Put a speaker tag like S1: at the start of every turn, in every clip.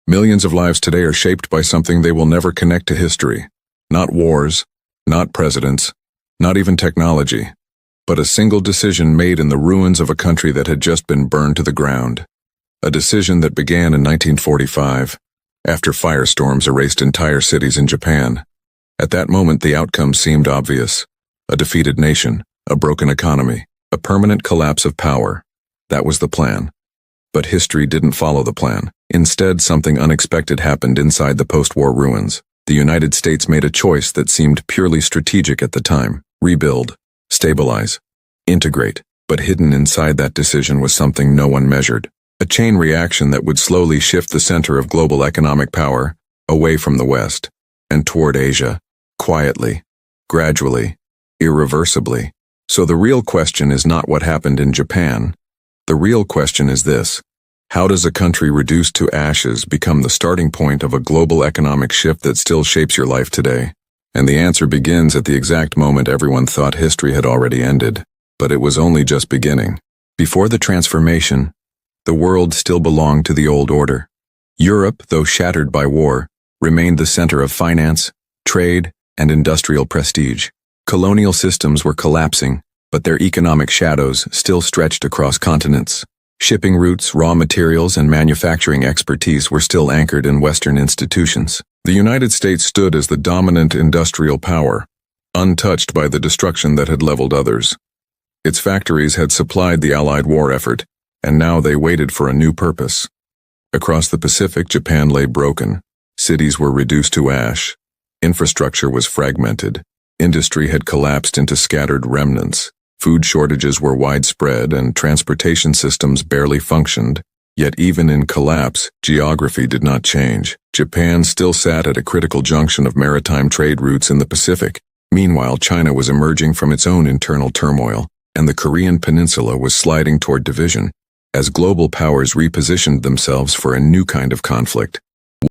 S1: Millions of lives today are shaped by something they will never connect to history. Not wars, not presidents, not even technology, but a single decision made in the ruins of a country that had just been burned to the ground. A decision that began in 1945, after firestorms erased entire cities in Japan. At that moment, the outcome seemed obvious. A defeated nation, a broken economy, a permanent collapse of power. That was the plan. But history didn't follow the plan. Instead, something unexpected happened inside the post-war ruins. The United States made a choice that seemed purely strategic at the time. Rebuild, stabilize, integrate. But hidden inside that decision was something no one measured. A chain reaction that would slowly shift the center of global economic power away from the West and toward Asia, quietly, gradually, irreversibly. So the real question is not what happened in Japan. The real question is this: how does a country reduced to ashes become the starting point of a global economic shift that still shapes your life today? And the answer begins at the exact moment everyone thought history had already ended. But it was only just beginning. Before the transformation, the world still belonged to the old order. Europe, though shattered by war, remained the center of finance, trade, and industrial prestige. Colonial systems were collapsing, but their economic shadows still stretched across continents. Shipping routes, raw materials, and manufacturing expertise were still anchored in Western institutions. The United States stood as the dominant industrial power, untouched by the destruction that had leveled others. Its factories had supplied the Allied war effort, and now they waited for a new purpose. Across the Pacific, Japan lay broken. Cities were reduced to ash. Infrastructure was fragmented. Industry had collapsed into scattered remnants. Food shortages were widespread and transportation systems barely functioned. Yet even in collapse, geography did not change. Japan still sat at a critical junction of maritime trade routes in the Pacific. Meanwhile, China was emerging from its own internal turmoil, and the Korean peninsula was sliding toward division, as global powers repositioned themselves for a new kind of conflict,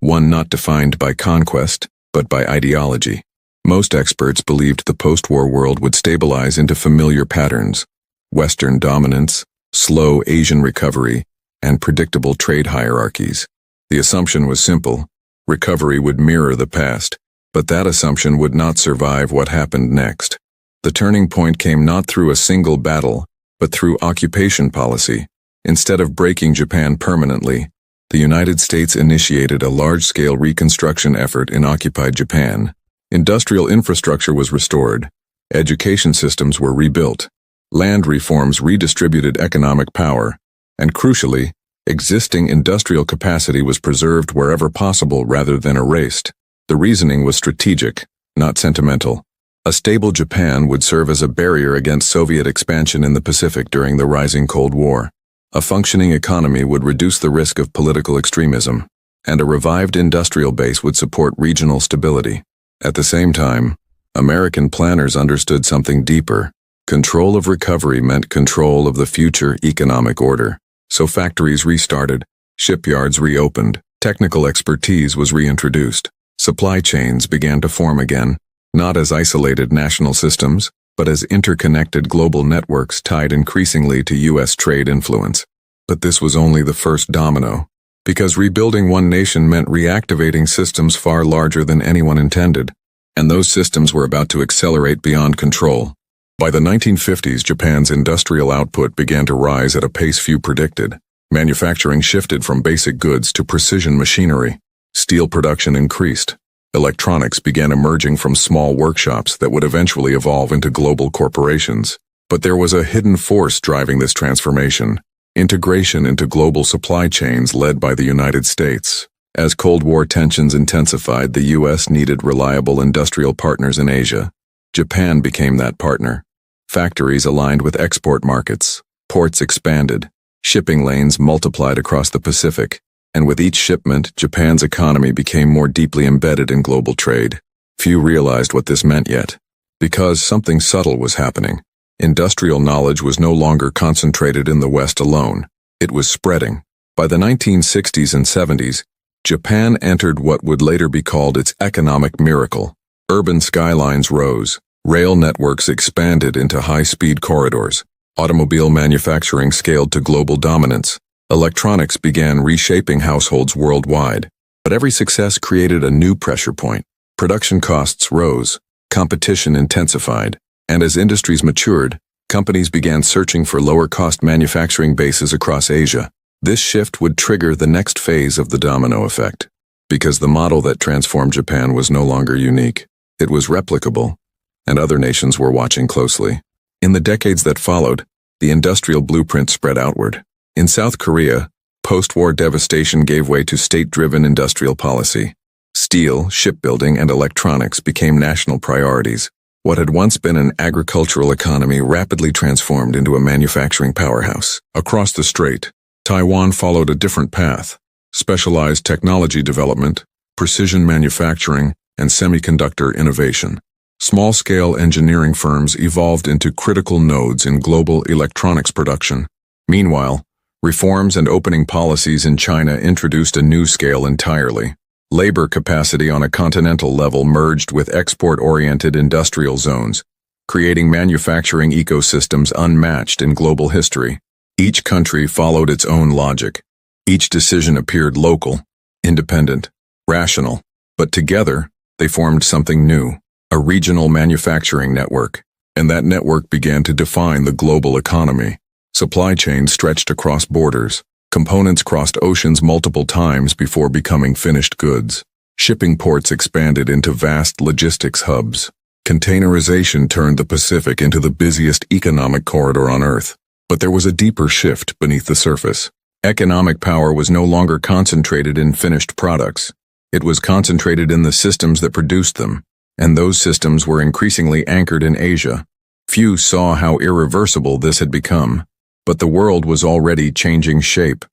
S1: one not defined by conquest, but by ideology. Most experts believed the post-war world would stabilize into familiar patterns: Western dominance, slow Asian recovery, and predictable trade hierarchies. The assumption was simple: recovery would mirror the past, but that assumption would not survive what happened next. The turning point came not through a single battle, but through occupation policy. Instead of breaking Japan permanently, the United States initiated a large-scale reconstruction effort in occupied Japan. Industrial infrastructure was restored, education systems were rebuilt, land reforms redistributed economic power, and crucially, existing industrial capacity was preserved wherever possible rather than erased. The reasoning was strategic, not sentimental. A stable Japan would serve as a barrier against Soviet expansion in the Pacific during the rising Cold War. A functioning economy would reduce the risk of political extremism, and a revived industrial base would support regional stability. At the same time, American planners understood something deeper. Control of recovery meant control of the future economic order. So factories restarted, shipyards reopened, technical expertise was reintroduced. Supply chains began to form again, not as isolated national systems, but as interconnected global networks tied increasingly to U.S. trade influence. But this was only the first domino, because rebuilding one nation meant reactivating systems far larger than anyone intended, and those systems were about to accelerate beyond control. By the 1950s, Japan's industrial output began to rise at a pace few predicted. Manufacturing shifted from basic goods to precision machinery. Steel production increased. Electronics began emerging from small workshops that would eventually evolve into global corporations. But there was a hidden force driving this transformation: integration into global supply chains led by the United States. As Cold War tensions intensified, the U.S. needed reliable industrial partners in Asia. Japan became that partner. Factories aligned with export markets. Ports expanded. Shipping lanes multiplied across the Pacific. And with each shipment, Japan's economy became more deeply embedded in global trade. Few realized what this meant yet, because something subtle was happening. Industrial knowledge was no longer concentrated in the West alone. It was spreading. By the 1960s and 70s, Japan entered what would later be called its economic miracle. Urban skylines rose. Rail networks expanded into high-speed corridors. Automobile manufacturing scaled to global dominance. Electronics began reshaping households worldwide. But every success created a new pressure point. Production costs rose, competition intensified, and as industries matured, companies began searching for lower-cost manufacturing bases across Asia. This shift would trigger the next phase of the domino effect, because the model that transformed Japan was no longer unique. It was replicable, and other nations were watching closely. In the decades that followed, the industrial blueprint spread outward. In South Korea, post-war devastation gave way to state-driven industrial policy. Steel, shipbuilding, and electronics became national priorities. What had once been an agricultural economy rapidly transformed into a manufacturing powerhouse. Across the strait, Taiwan followed a different path. Specialized technology development, precision manufacturing, and semiconductor innovation. Small-scale engineering firms evolved into critical nodes in global electronics production. Meanwhile, reforms and opening policies in China introduced a new scale entirely. Labor capacity on a continental level merged with export-oriented industrial zones, creating manufacturing ecosystems unmatched in global history. Each country followed its own logic. Each decision appeared local, independent, rational, but together, they formed something new, a regional manufacturing network, and that network began to define the global economy. Supply chains stretched across borders. Components crossed oceans multiple times before becoming finished goods. Shipping ports expanded into vast logistics hubs. Containerization turned the Pacific into the busiest economic corridor on Earth. But there was a deeper shift beneath the surface. Economic power was no longer concentrated in finished products. It was concentrated in the systems that produced them, and those systems were increasingly anchored in Asia. Few saw how irreversible this had become. But the world was already changing shape.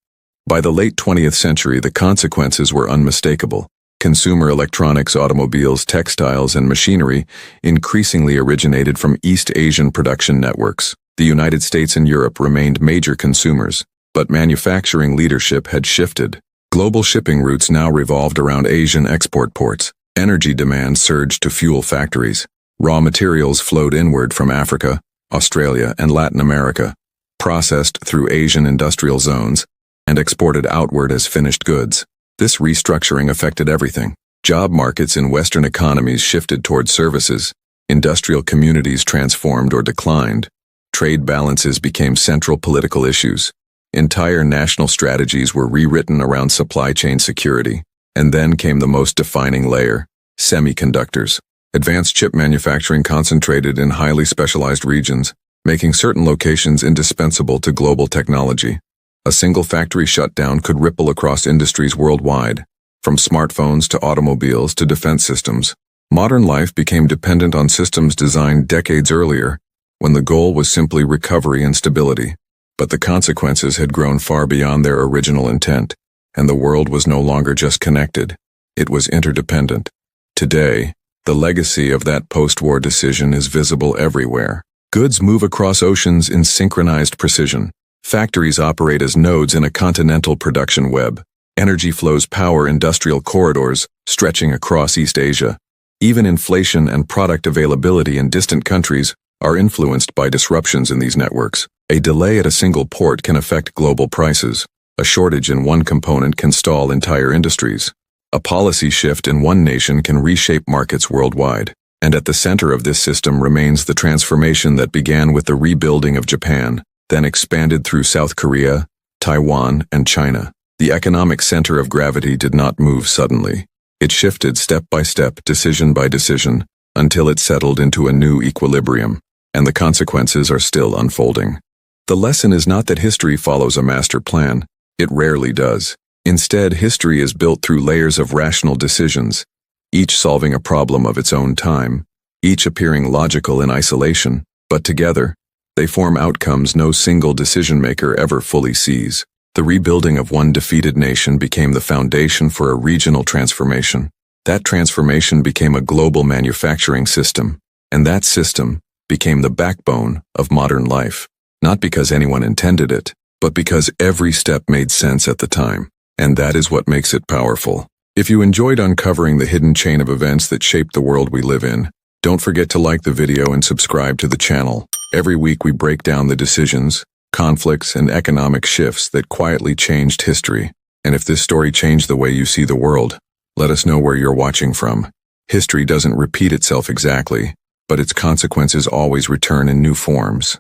S1: By the late 20th century, the consequences were unmistakable. Consumer electronics, automobiles, textiles, and machinery increasingly originated from East Asian production networks. The United States and Europe remained major consumers, but manufacturing leadership had shifted. Global shipping routes now revolved around Asian export ports. Energy demand surged to fuel factories. Raw materials flowed inward from Africa, Australia, and Latin America, processed through Asian industrial zones, and exported outward as finished goods. This restructuring affected everything. Job markets in Western economies shifted toward services. Industrial communities transformed or declined. Trade balances became central political issues. Entire national strategies were rewritten around supply chain security. And then came the most defining layer: semiconductors. Advanced chip manufacturing concentrated in highly specialized regions, making certain locations indispensable to global technology. A single factory shutdown could ripple across industries worldwide, from smartphones to automobiles to defense systems. Modern life became dependent on systems designed decades earlier, when the goal was simply recovery and stability. But the consequences had grown far beyond their original intent, and the world was no longer just connected, it was interdependent. Today, the legacy of that post-war decision is visible everywhere. Goods move across oceans in synchronized precision. Factories operate as nodes in a continental production web. Energy flows power industrial corridors stretching across East Asia. Even inflation and product availability in distant countries are influenced by disruptions in these networks. A delay at a single port can affect global prices. A shortage in one component can stall entire industries. A policy shift in one nation can reshape markets worldwide. And at the center of this system remains the transformation that began with the rebuilding of Japan, then expanded through South Korea, Taiwan, and China. The economic center of gravity did not move suddenly. It shifted step by step, decision by decision, until it settled into a new equilibrium, and the consequences are still unfolding. The lesson is not that history follows a master plan. It rarely does. Instead, history is built through layers of rational decisions, each solving a problem of its own time, each appearing logical in isolation, but together, they form outcomes no single decision-maker ever fully sees. The rebuilding of one defeated nation became the foundation for a regional transformation. That transformation became a global manufacturing system, and that system became the backbone of modern life. Not because anyone intended it, but because every step made sense at the time. And that is what makes it powerful. If you enjoyed uncovering the hidden chain of events that shaped the world we live in, don't forget to like the video and subscribe to the channel. Every week we break down the decisions, conflicts, and economic shifts that quietly changed history. And if this story changed the way you see the world, Let us know where you're watching from. History doesn't repeat itself exactly, but its consequences always return in new forms.